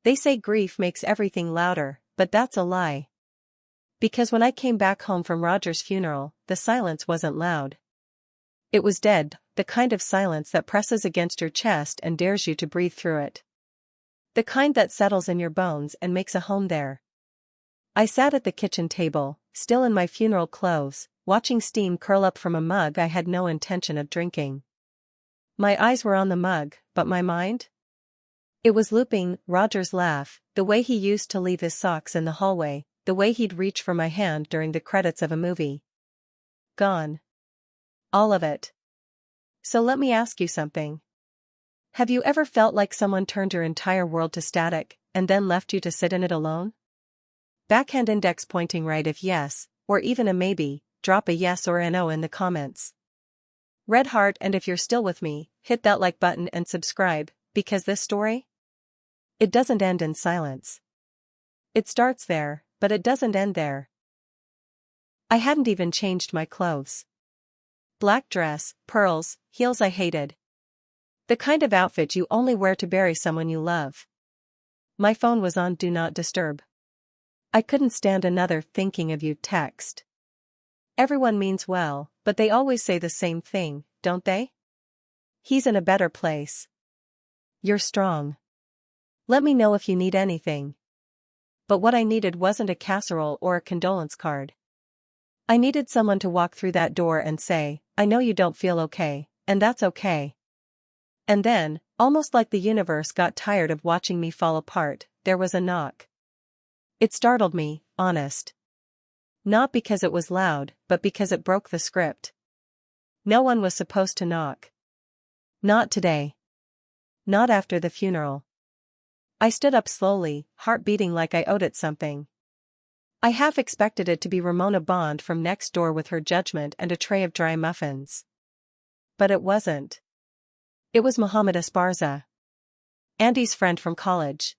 They say grief makes everything louder, but that's a lie. Because when I came back home from Roger's funeral, the silence wasn't loud. It was dead, the kind of silence that presses against your chest and dares you to breathe through it. The kind that settles in your bones and makes a home there. I sat at the kitchen table, still in my funeral clothes, watching steam curl up from a mug I had no intention of drinking. My eyes were on the mug, but my mind? It was looping Roger's laugh, the way he used to leave his socks in the hallway, the way he'd reach for my hand during the credits of a movie. Gone. All of it. So let me ask you something. Have you ever felt like someone turned your entire world to static, and then left you to sit in it alone? Backhand index pointing right if yes, or even a maybe, drop a yes or a no in the comments. Red heart, and if you're still with me, hit that like button and subscribe, because this story? It doesn't end in silence. It starts there, but it doesn't end there. I hadn't even changed my clothes. Black dress, pearls, heels I hated. The kind of outfit you only wear to bury someone you love. My phone was on Do Not Disturb. I couldn't stand another thinking of you text. Everyone means well, but they always say the same thing, don't they? He's in a better place. You're strong. Let me know if you need anything. But what I needed wasn't a casserole or a condolence card. I needed someone to walk through that door and say, I know you don't feel okay, and that's okay. And then, almost like the universe got tired of watching me fall apart, there was a knock. It startled me, honest. Not because it was loud, but because it broke the script. No one was supposed to knock. Not today. Not after the funeral. I stood up slowly, heart beating like I owed it something. I half expected it to be Ramona Bond from next door with her judgment and a tray of dry muffins. But it wasn't. It was Mohammed Esparza. Andy's friend from college.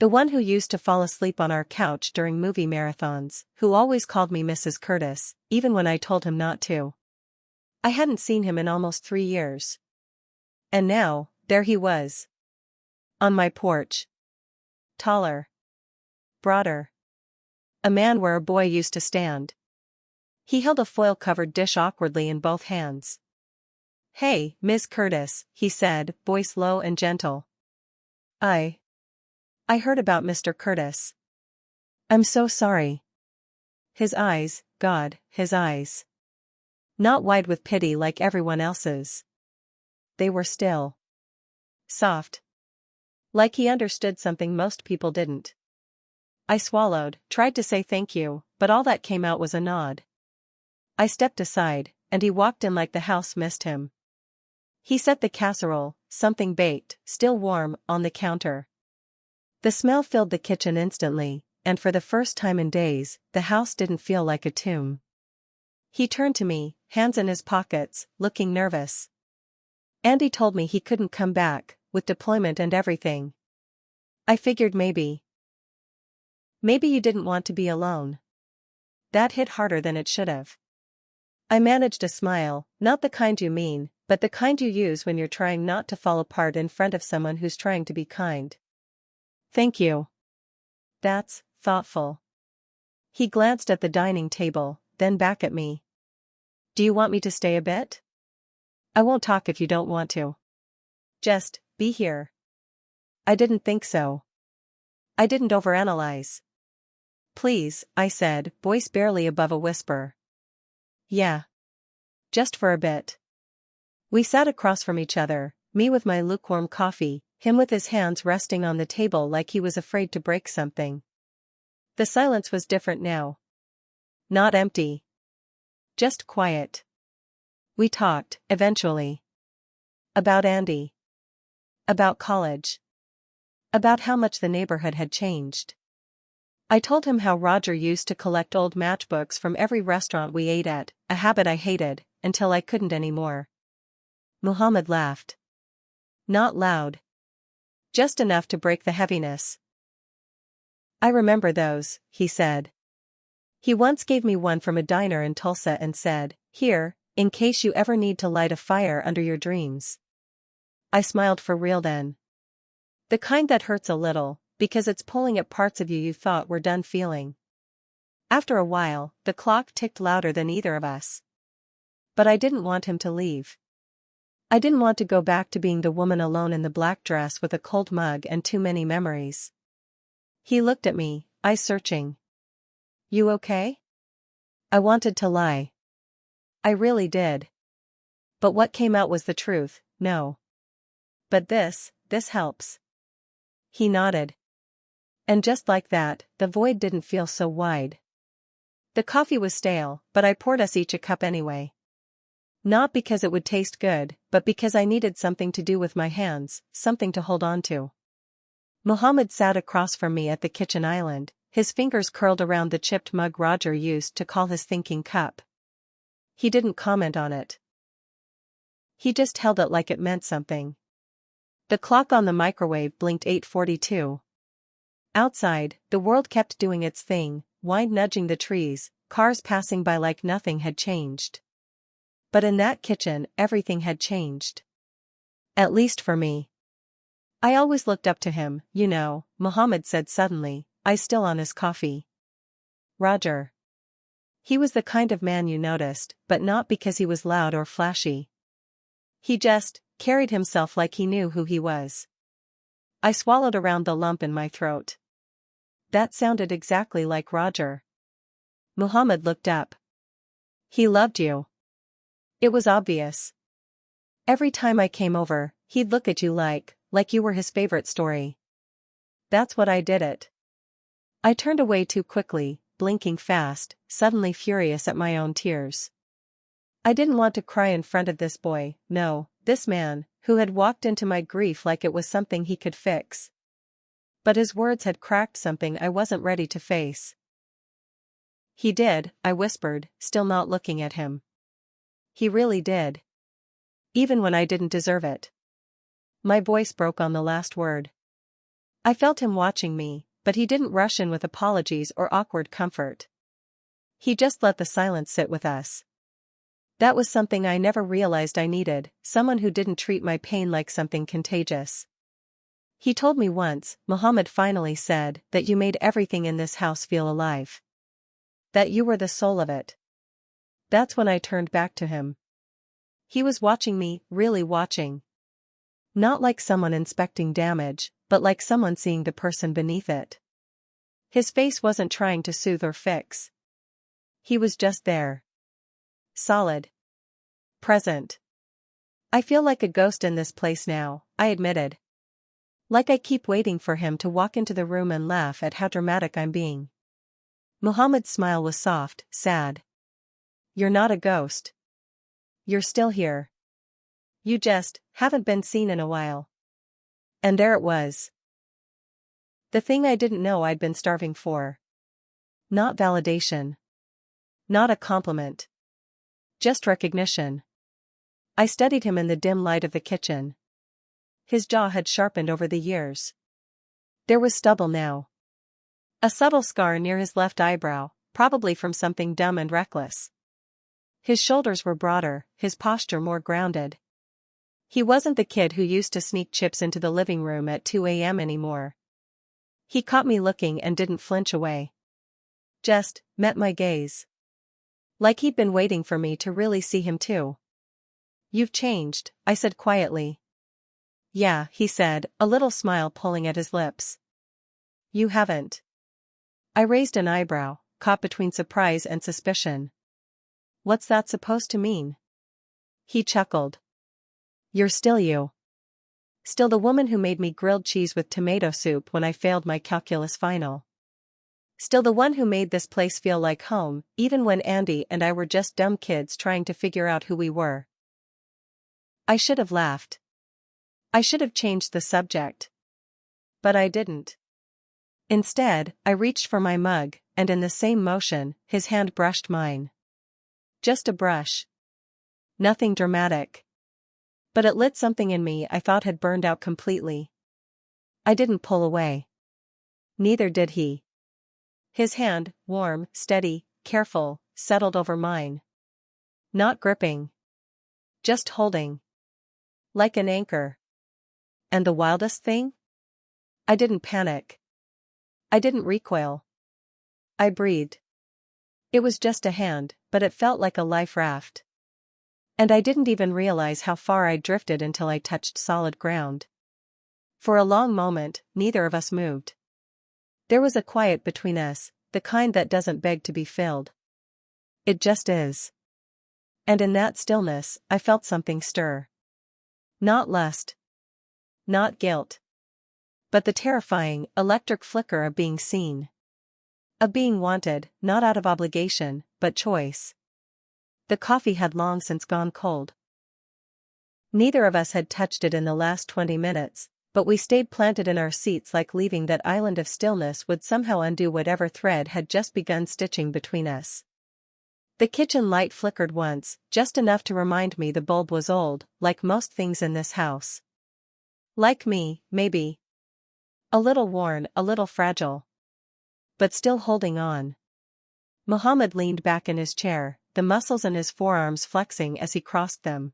The one who used to fall asleep on our couch during movie marathons, who always called me Mrs. Curtis, even when I told him not to. I hadn't seen him in almost 3 years. And now, there he was. On my porch. Taller. Broader. A man where a boy used to stand. He held a foil-covered dish awkwardly in both hands. Hey, Miss Curtis, he said, voice low and gentle. I heard about Mr. Curtis. I'm so sorry. His eyes, God, his eyes. Not wide with pity like everyone else's. They were still. Soft. Like he understood something most people didn't. I swallowed, tried to say thank you, but all that came out was a nod. I stepped aside, and he walked in like the house missed him. He set the casserole, something baked, still warm, on the counter. The smell filled the kitchen instantly, and for the first time in days, the house didn't feel like a tomb. He turned to me, hands in his pockets, looking nervous. Andy told me he couldn't come back, with deployment and everything. I figured maybe you didn't want to be alone. That hit harder than it should have. I managed a smile, not the kind you mean, but the kind you use when you're trying not to fall apart in front of someone who's trying to be kind. Thank you. That's thoughtful. He glanced at the dining table, then back at me. Do you want me to stay a bit? I won't talk if you don't want to. Just be here. I didn't think so. I didn't overanalyze. Please, I said, voice barely above a whisper. Yeah. Just for a bit. We sat across from each other, me with my lukewarm coffee, him with his hands resting on the table like he was afraid to break something. The silence was different now. Not empty. Just quiet. We talked, eventually. About Andy. About college. About how much the neighborhood had changed. I told him how Roger used to collect old matchbooks from every restaurant we ate at, a habit I hated, until I couldn't anymore. Muhammad laughed. Not loud. Just enough to break the heaviness. I remember those, he said. He once gave me one from a diner in Tulsa and said, here, in case you ever need to light a fire under your dreams. I smiled for real then. The kind that hurts a little, because it's pulling at parts of you you thought were done feeling. After a while, the clock ticked louder than either of us. But I didn't want him to leave. I didn't want to go back to being the woman alone in the black dress with a cold mug and too many memories. He looked at me, eyes searching. You okay? I wanted to lie. I really did. But what came out was the truth, no. But this helps. He nodded. And just like that, the void didn't feel so wide. The coffee was stale, but I poured us each a cup anyway. Not because it would taste good, but because I needed something to do with my hands, something to hold on to. Mohammed sat across from me at the kitchen island, his fingers curled around the chipped mug Roger used to call his thinking cup. He didn't comment on it. He just held it like it meant something. The clock on the microwave blinked 8:42. Outside, the world kept doing its thing, wind nudging the trees, cars passing by like nothing had changed. But in that kitchen, everything had changed. At least for me. I always looked up to him, you know, Mohammed said suddenly, eyes still on his coffee. Roger. He was the kind of man you noticed, but not because he was loud or flashy. He just carried himself like he knew who he was. I swallowed around the lump in my throat. That sounded exactly like Roger. Mohammed looked up. He loved you. It was obvious. Every time I came over, he'd look at you like you were his favorite story. That's what I did it. I turned away too quickly, blinking fast, suddenly furious at my own tears. I didn't want to cry in front of this boy, no, this man, who had walked into my grief like it was something he could fix. But his words had cracked something I wasn't ready to face. He did, I whispered, still not looking at him. He really did. Even when I didn't deserve it. My voice broke on the last word. I felt him watching me, but he didn't rush in with apologies or awkward comfort. He just let the silence sit with us. That was something I never realized I needed, someone who didn't treat my pain like something contagious. He told me once, Mohammed finally said, that you made everything in this house feel alive. That you were the soul of it. That's when I turned back to him. He was watching me, really watching. Not like someone inspecting damage, but like someone seeing the person beneath it. His face wasn't trying to soothe or fix. He was just there. Solid. Present. I feel like a ghost in this place now, I admitted. Like I keep waiting for him to walk into the room and laugh at how dramatic I'm being. Mohammed's smile was soft, sad. You're not a ghost. You're still here. You just haven't been seen in a while. And there it was. The thing I didn't know I'd been starving for. Not validation. Not a compliment. Just recognition. I studied him in the dim light of the kitchen. His jaw had sharpened over the years. There was stubble now. A subtle scar near his left eyebrow, probably from something dumb and reckless. His shoulders were broader, his posture more grounded. He wasn't the kid who used to sneak chips into the living room at 2 a.m. anymore. He caught me looking and didn't flinch away. Just met my gaze. Like he'd been waiting for me to really see him too. You've changed, I said quietly. Yeah, he said, a little smile pulling at his lips. You haven't. I raised an eyebrow, caught between surprise and suspicion. What's that supposed to mean? He chuckled. You're still you. Still the woman who made me grilled cheese with tomato soup when I failed my calculus final. Still the one who made this place feel like home, even when Andy and I were just dumb kids trying to figure out who we were. I should have laughed. I should have changed the subject. But I didn't. Instead, I reached for my mug, and in the same motion, his hand brushed mine. Just a brush. Nothing dramatic. But it lit something in me I thought had burned out completely. I didn't pull away. Neither did he. His hand, warm, steady, careful, settled over mine. Not gripping. Just holding. Like an anchor. And the wildest thing? I didn't panic. I didn't recoil. I breathed. It was just a hand, but it felt like a life raft. And I didn't even realize how far I drifted until I touched solid ground. For a long moment, neither of us moved. There was a quiet between us, the kind that doesn't beg to be filled. It just is. And in that stillness, I felt something stir. Not lust. Not guilt. But the terrifying, electric flicker of being seen. Of being wanted, not out of obligation, but choice. The coffee had long since gone cold. Neither of us had touched it in the last 20 minutes, but we stayed planted in our seats like leaving that island of stillness would somehow undo whatever thread had just begun stitching between us. The kitchen light flickered once, just enough to remind me the bulb was old, like most things in this house. Like me, maybe. A little worn, a little fragile. But still holding on. Mohammed leaned back in his chair, the muscles in his forearms flexing as he crossed them.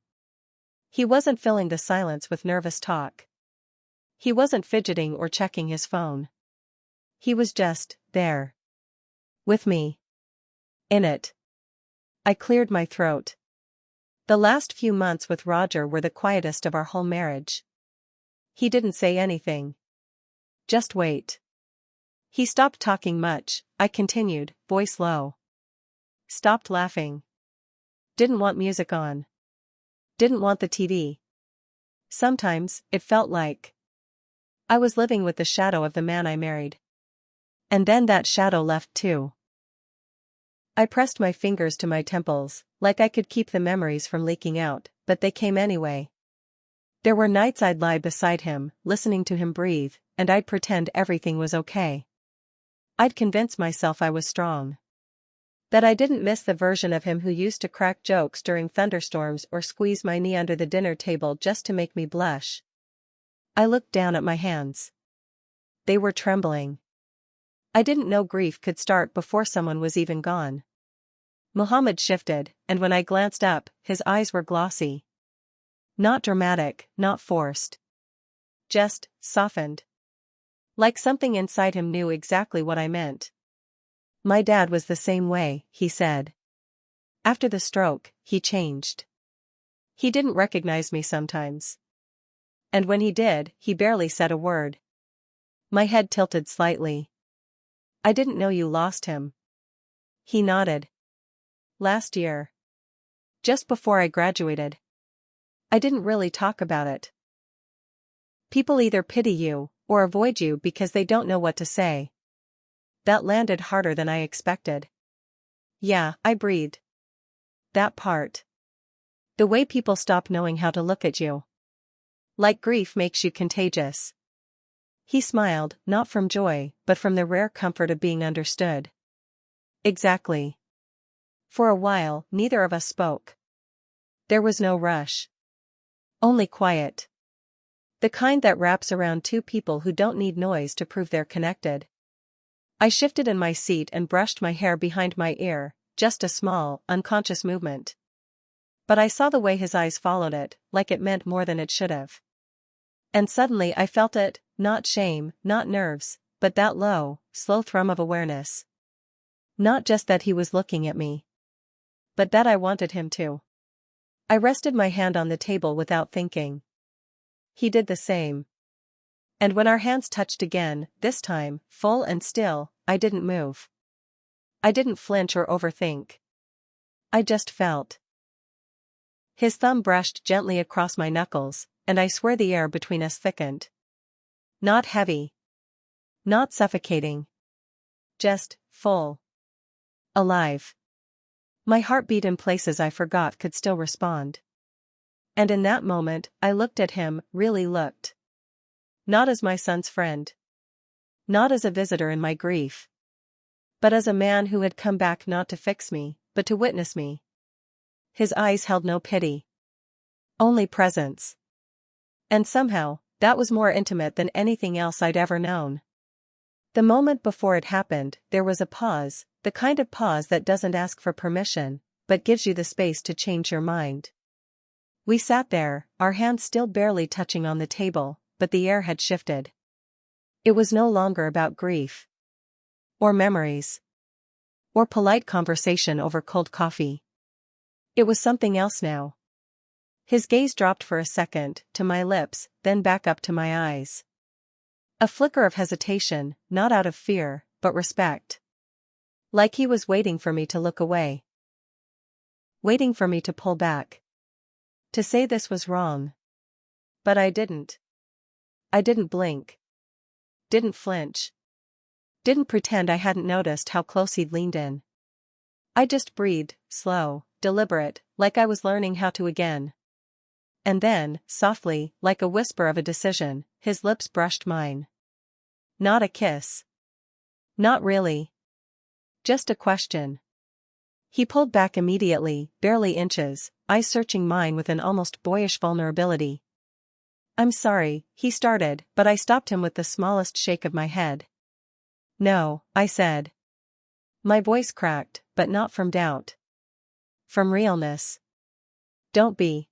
He wasn't filling the silence with nervous talk. He wasn't fidgeting or checking his phone. He was just there. With me. In it. I cleared my throat. The last few months with Roger were the quietest of our whole marriage. He didn't say anything. Just wait. He stopped talking much, I continued, voice low. Stopped laughing. Didn't want music on. Didn't want the TV. Sometimes, it felt like I was living with the shadow of the man I married. And then that shadow left too. I pressed my fingers to my temples, like I could keep the memories from leaking out, but they came anyway. There were nights I'd lie beside him, listening to him breathe, and I'd pretend everything was okay. I'd convince myself I was strong. That I didn't miss the version of him who used to crack jokes during thunderstorms or squeeze my knee under the dinner table just to make me blush. I looked down at my hands. They were trembling. I didn't know grief could start before someone was even gone. Mohammed shifted, and when I glanced up, his eyes were glossy. Not dramatic, not forced. Just softened. Like something inside him knew exactly what I meant. My dad was the same way, he said. After the stroke, he changed. He didn't recognize me sometimes. And when he did, he barely said a word. My head tilted slightly. I didn't know you lost him. He nodded. Last year. Just before I graduated. I didn't really talk about it. People either pity you, or avoid you because they don't know what to say. That landed harder than I expected. Yeah, I breathed. That part. The way people stop knowing how to look at you. Like grief makes you contagious. He smiled, not from joy, but from the rare comfort of being understood. Exactly. For a while, neither of us spoke. There was no rush. Only quiet. The kind that wraps around two people who don't need noise to prove they're connected. I shifted in my seat and brushed my hair behind my ear, just a small, unconscious movement. But I saw the way his eyes followed it, like it meant more than it should have. And suddenly I felt it, not shame, not nerves, but that low, slow thrum of awareness. Not just that he was looking at me. But that I wanted him to. I rested my hand on the table without thinking. He did the same. And when our hands touched again, this time, full and still, I didn't move. I didn't flinch or overthink. I just felt. His thumb brushed gently across my knuckles, and I swear the air between us thickened. Not heavy. Not suffocating. Just, full. Alive. My heart beat in places I forgot could still respond. And in that moment, I looked at him, really looked. Not as my son's friend. Not as a visitor in my grief. But as a man who had come back not to fix me, but to witness me. His eyes held no pity. Only presence. And somehow, that was more intimate than anything else I'd ever known. The moment before it happened, there was a pause, the kind of pause that doesn't ask for permission, but gives you the space to change your mind. We sat there, our hands still barely touching on the table, but the air had shifted. It was no longer about grief. Or memories. Or polite conversation over cold coffee. It was something else now. His gaze dropped for a second, to my lips, then back up to my eyes. A flicker of hesitation, not out of fear, but respect. Like he was waiting for me to look away. Waiting for me to pull back. To say this was wrong. But I didn't. I didn't blink. Didn't flinch. Didn't pretend I hadn't noticed how close he'd leaned in. I just breathed, slow, deliberate, like I was learning how to again. And then, softly, like a whisper of a decision, his lips brushed mine. Not a kiss. Not really. Just a question. He pulled back immediately, barely inches, eyes searching mine with an almost boyish vulnerability. I'm sorry, he started, but I stopped him with the smallest shake of my head. No, I said. My voice cracked, but not from doubt. From realness. Don't be.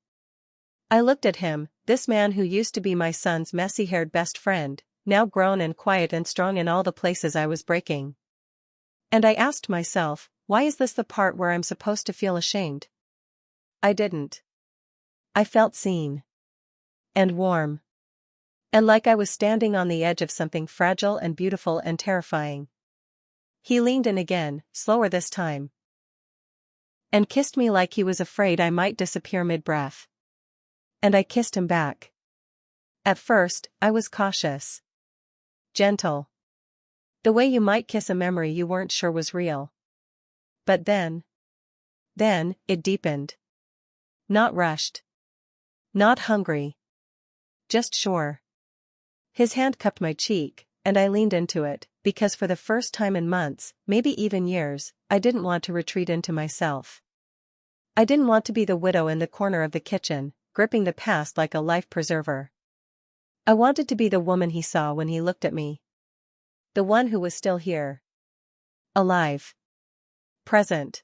I looked at him, this man who used to be my son's messy-haired best friend, now grown and quiet and strong in all the places I was breaking. And I asked myself, why is this the part where I'm supposed to feel ashamed? I didn't. I felt seen. And warm. And like I was standing on the edge of something fragile and beautiful and terrifying. He leaned in again, slower this time. And kissed me like he was afraid I might disappear mid-breath. And I kissed him back. At first, I was cautious. Gentle. The way you might kiss a memory you weren't sure was real. But then, it deepened. Not rushed. Not hungry. Just sure. His hand cupped my cheek, and I leaned into it, because for the first time in months, maybe even years, I didn't want to retreat into myself. I didn't want to be the widow in the corner of the kitchen, gripping the past like a life preserver. I wanted to be the woman he saw when he looked at me. The one who was still here. Alive. Present.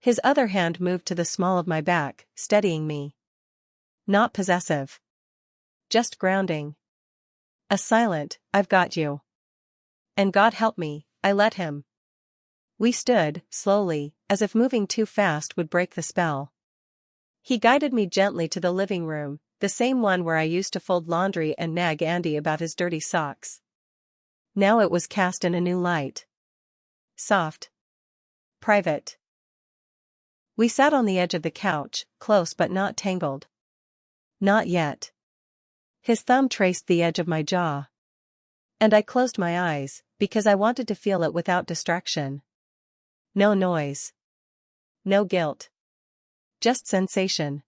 His other hand moved to the small of my back, steadying me. Not possessive. Just grounding. A silent, I've got you. And God help me, I let him. We stood, slowly, as if moving too fast would break the spell. He guided me gently to the living room, the same one where I used to fold laundry and nag Andy about his dirty socks. Now it was cast in a new light. Soft. Private. We sat on the edge of the couch, close but not tangled. Not yet. His thumb traced the edge of my jaw. And I closed my eyes, because I wanted to feel it without distraction. No noise. No guilt. Just sensation.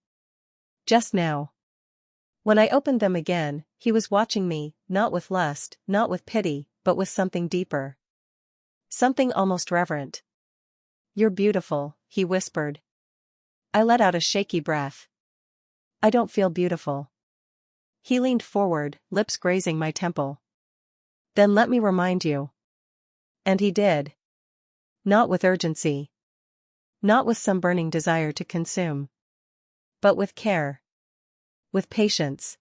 Just now. When I opened them again, he was watching me, not with lust, not with pity, but with something deeper. Something almost reverent. You're beautiful, he whispered. I let out a shaky breath. I don't feel beautiful. He leaned forward, lips grazing my temple. Then let me remind you. And he did. Not with urgency. Not with some burning desire to consume. But with care. With patience.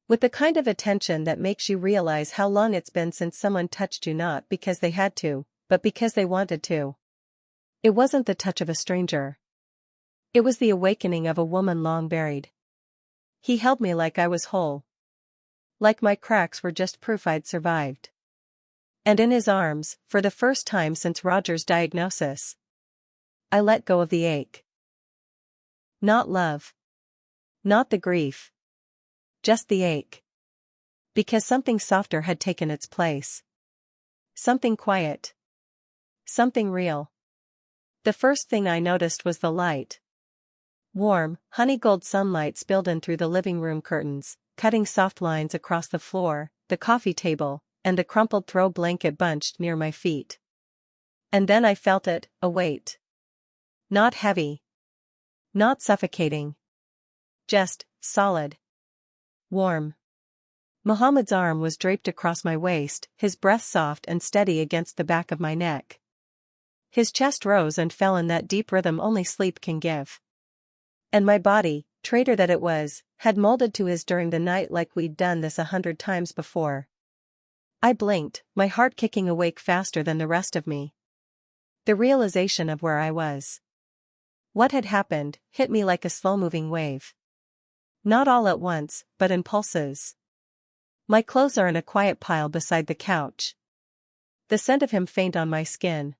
With the kind of attention that makes you realize how long it's been since someone touched you, not because they had to, but because they wanted to. It wasn't the touch of a stranger. It was the awakening of a woman long buried. He held me like I was whole. Like my cracks were just proof I'd survived. And in his arms, for the first time since Roger's diagnosis, I let go of the ache. Not love. Not the grief. Just the ache. Because something softer had taken its place. Something quiet. Something real. The first thing I noticed was the light. Warm, honey gold sunlight spilled in through the living room curtains, cutting soft lines across the floor, the coffee table, and the crumpled throw blanket bunched near my feet. And then I felt it, a weight. Not heavy. Not suffocating. Just, solid. Warm. Mohammed's arm was draped across my waist, his breath soft and steady against the back of my neck. His chest rose and fell in that deep rhythm only sleep can give. And my body, traitor that it was, had molded to his during the night like we'd done this 100 times before. I blinked, my heart kicking awake faster than the rest of me. The realization of where I was. What had happened, hit me like a slow-moving wave. Not all at once, but in pulses. My clothes are in a quiet pile beside the couch. The scent of him faint on my skin.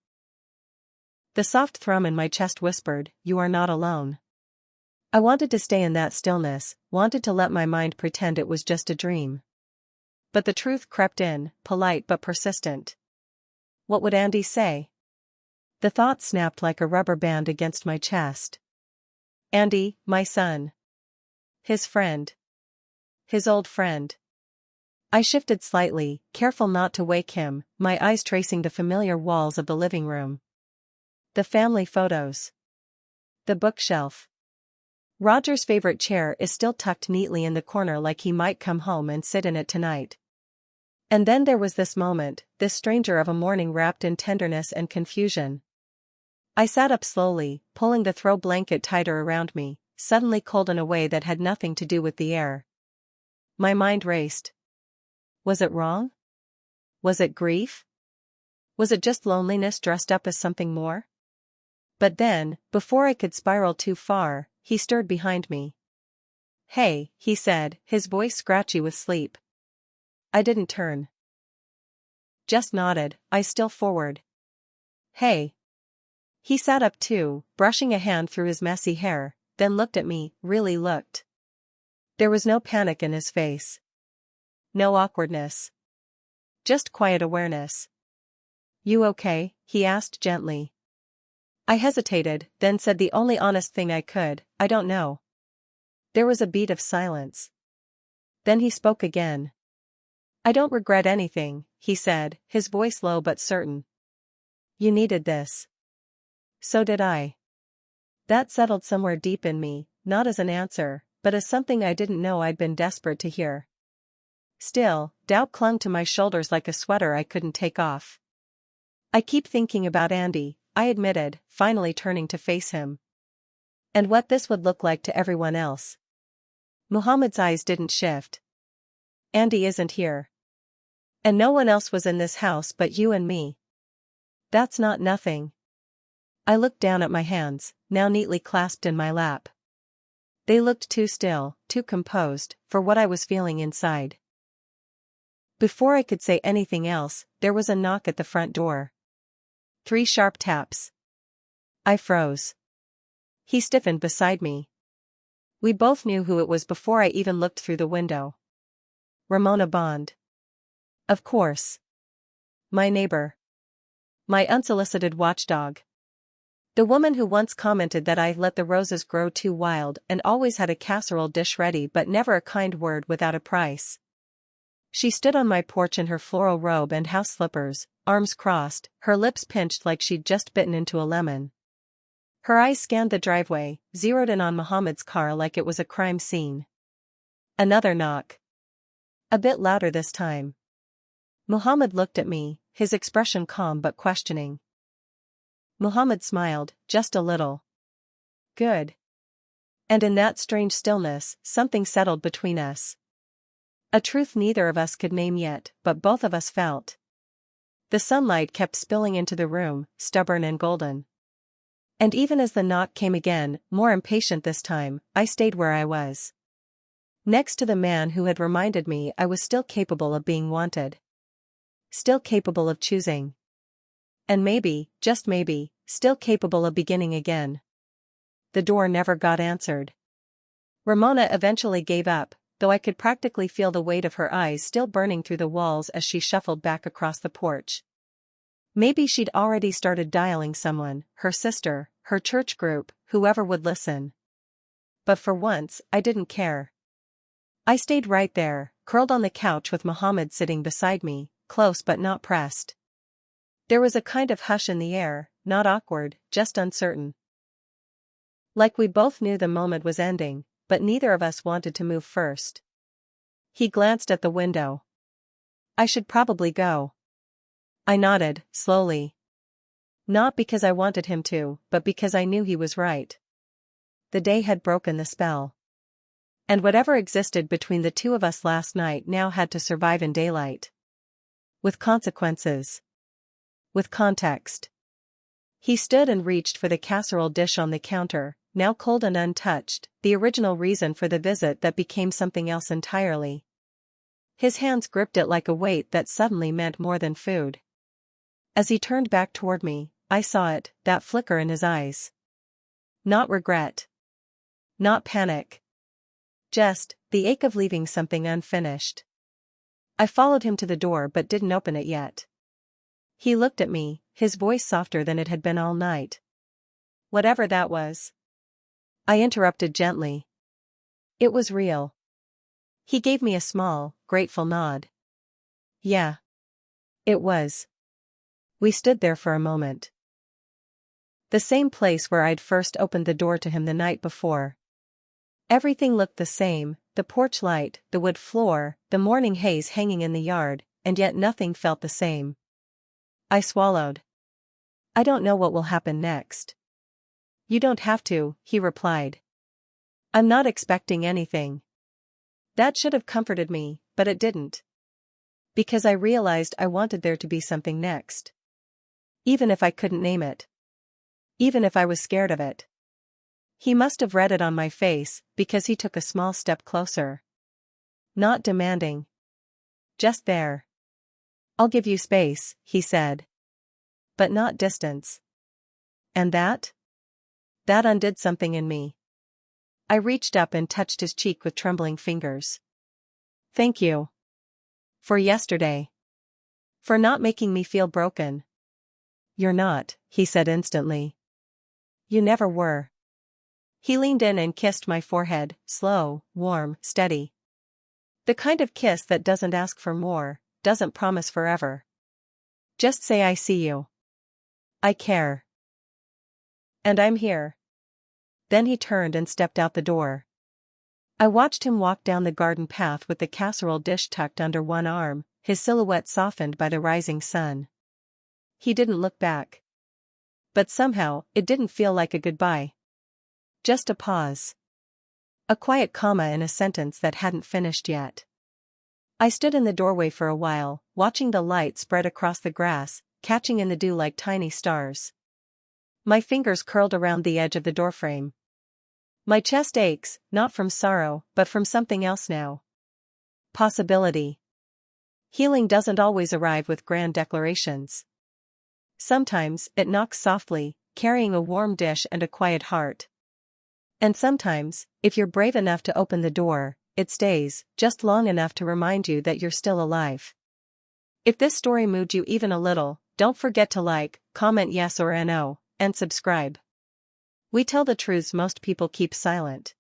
The soft thrum in my chest whispered, "You are not alone." I wanted to stay in that stillness, wanted to let my mind pretend it was just a dream. But the truth crept in, polite but persistent. What would Andy say? The thought snapped like a rubber band against my chest. Andy, my son. His friend. His old friend. I shifted slightly, careful not to wake him, my eyes tracing the familiar walls of the living room. The family photos. The bookshelf. Roger's favorite chair is still tucked neatly in the corner like he might come home and sit in it tonight. And then there was this moment, this stranger of a morning wrapped in tenderness and confusion. I sat up slowly, pulling the throw blanket tighter around me, suddenly cold in a way that had nothing to do with the air. My mind raced. Was it wrong? Was it grief? Was it just loneliness dressed up as something more? But then, before I could spiral too far, he stirred behind me. "Hey," he said, his voice scratchy with sleep. I didn't turn. Just nodded, eyes still forward. "Hey." He sat up too, brushing a hand through his messy hair, then looked at me, really looked. There was no panic in his face. No awkwardness. Just quiet awareness. "You okay?" he asked gently. I hesitated, then said the only honest thing I could, "I don't know." There was a beat of silence. Then he spoke again. "I don't regret anything," he said, his voice low but certain. "You needed this." So did I. That settled somewhere deep in me, not as an answer, but as something I didn't know I'd been desperate to hear. Still, doubt clung to my shoulders like a sweater I couldn't take off. "I keep thinking about Andy," I admitted, finally turning to face him. "And what this would look like to everyone else." Muhammad's eyes didn't shift. "Andy isn't here. And no one else was in this house but you and me. That's not nothing." I looked down at my hands, now neatly clasped in my lap. They looked too still, too composed, for what I was feeling inside. Before I could say anything else, there was a knock at the front door. 3 sharp taps. I froze. He stiffened beside me. We both knew who it was before I even looked through the window. Ramona Bond. Of course. My neighbor. My unsolicited watchdog. The woman who once commented that I let the roses grow too wild and always had a casserole dish ready but never a kind word without a price. She stood on my porch in her floral robe and house slippers, arms crossed, her lips pinched like she'd just bitten into a lemon. Her eyes scanned the driveway, zeroed in on Muhammad's car like it was a crime scene. Another knock. A bit louder this time. Muhammad looked at me, his expression calm but questioning. Muhammad smiled, just a little. Good. And in that strange stillness, something settled between us. A truth neither of us could name yet, but both of us felt. The sunlight kept spilling into the room, stubborn and golden. And even as the knock came again, more impatient this time, I stayed where I was. Next to the man who had reminded me I was still capable of being wanted. Still capable of choosing. And maybe, just maybe, still capable of beginning again. The door never got answered. Ramona eventually gave up, though I could practically feel the weight of her eyes still burning through the walls as she shuffled back across the porch. Maybe she'd already started dialing someone, her sister, her church group, whoever would listen. But for once, I didn't care. I stayed right there, curled on the couch with Muhammad sitting beside me, close but not pressed. There was a kind of hush in the air, not awkward, just uncertain. Like we both knew the moment was ending, but neither of us wanted to move first. He glanced at the window. I should probably go. I nodded, slowly. Not because I wanted him to, but because I knew he was right. The day had broken the spell. And whatever existed between the two of us last night now had to survive in daylight. With consequences. With context. He stood and reached for the casserole dish on the counter, now cold and untouched, the original reason for the visit that became something else entirely. His hands gripped it like a weight that suddenly meant more than food. As he turned back toward me, I saw it, that flicker in his eyes. Not regret. Not panic. Just, the ache of leaving something unfinished. I followed him to the door but didn't open it yet. He looked at me, his voice softer than it had been all night. Whatever that was. I interrupted gently. It was real. He gave me a small, grateful nod. Yeah. It was. We stood there for a moment. The same place where I'd first opened the door to him the night before. Everything looked the same, the porch light, the wood floor, the morning haze hanging in the yard, and yet nothing felt the same. I swallowed. I don't know what will happen next. You don't have to, he replied. I'm not expecting anything. That should have comforted me, but it didn't. Because I realized I wanted there to be something next. Even if I couldn't name it. Even if I was scared of it. He must have read it on my face, because he took a small step closer. Not demanding. Just there. I'll give you space, he said. But not distance. And that? That undid something in me. I reached up and touched his cheek with trembling fingers. Thank you. For yesterday. For not making me feel broken. You're not, he said instantly. You never were. He leaned in and kissed my forehead, slow, warm, steady. The kind of kiss that doesn't ask for more, doesn't promise forever. Just say I see you. I care. And I'm here. Then he turned and stepped out the door. I watched him walk down the garden path with the casserole dish tucked under one arm, his silhouette softened by the rising sun. He didn't look back. But somehow, it didn't feel like a goodbye. Just a pause. A quiet comma in a sentence that hadn't finished yet. I stood in the doorway for a while, watching the light spread across the grass, catching in the dew like tiny stars. My fingers curled around the edge of the doorframe. My chest aches, not from sorrow, but from something else now. Possibility. Healing doesn't always arrive with grand declarations. Sometimes, it knocks softly, carrying a warm dish and a quiet heart. And sometimes, if you're brave enough to open the door, it stays, just long enough to remind you that you're still alive. If this story moved you even a little, don't forget to like, comment yes or no, and subscribe. We tell the truths most people keep silent.